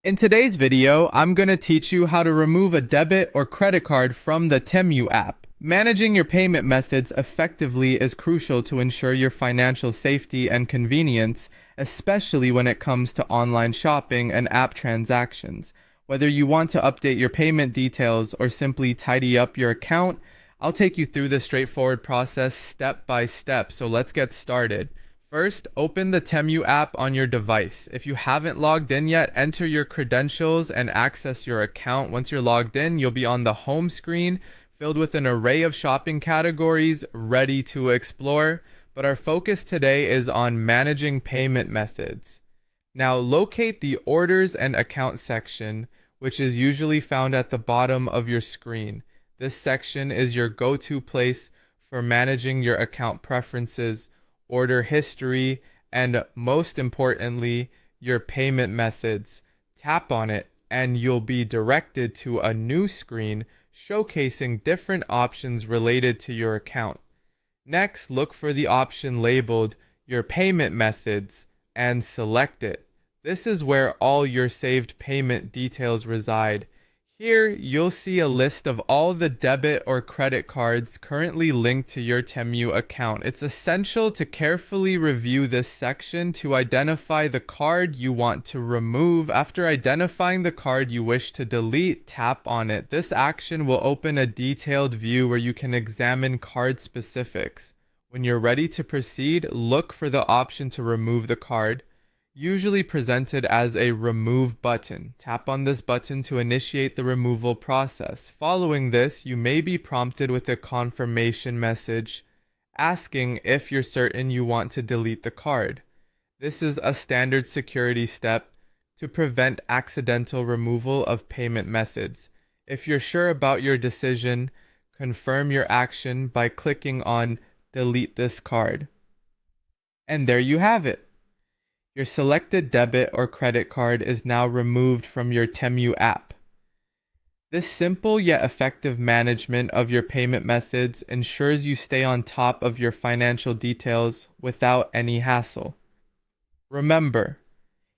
In today's video, I'm going to teach you how to remove a debit or credit card from the TEMU app. Managing your payment methods effectively is crucial to ensure your financial safety and convenience, especially when it comes to online shopping and app transactions. Whether you want to update your payment details or simply tidy up your account, I'll take you through the straightforward process step by step, so let's get started. First, open the TEMU app on your device. If you haven't logged in yet, enter your credentials and access your account. Once you're logged in, you'll be on the home screen filled with an array of shopping categories ready to explore. But our focus today is on managing payment methods. Now, locate the Orders and Account section, which is usually found at the bottom of your screen. This section is your go-to place for managing your account preferences, order history, and most importantly, your payment methods. Tap on it and you'll be directed to a new screen showcasing different options related to your account. Next, look for the option labeled Your Payment Methods and select it. This is where all your saved payment details reside. Here, you'll see a list of all the debit or credit cards currently linked to your TEMU account. It's essential to carefully review this section to identify the card you want to remove. After identifying the card you wish to delete, tap on it. This action will open a detailed view where you can examine card specifics. When you're ready to proceed, look for the option to remove the card, usually presented as a remove button. Tap on this button to initiate the removal process. Following this, you may be prompted with a confirmation message asking if you're certain you want to delete the card. This is a standard security step to prevent accidental removal of payment methods. If you're sure about your decision, confirm your action by clicking on Delete this card. And there you have it. Your selected debit or credit card is now removed from your TEMU app. This simple yet effective management of your payment methods ensures you stay on top of your financial details without any hassle. Remember,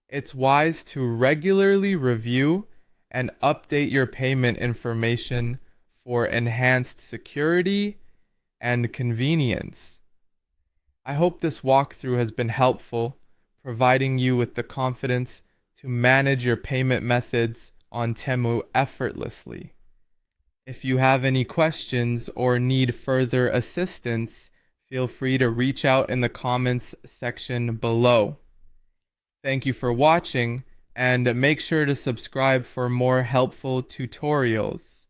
it's wise to regularly review and update your payment information for enhanced security and convenience. I hope this walkthrough has been helpful, providing you with the confidence to manage your payment methods on TEMU effortlessly. If you have any questions or need further assistance, feel free to reach out in the comments section below. Thank you for watching, and make sure to subscribe for more helpful tutorials.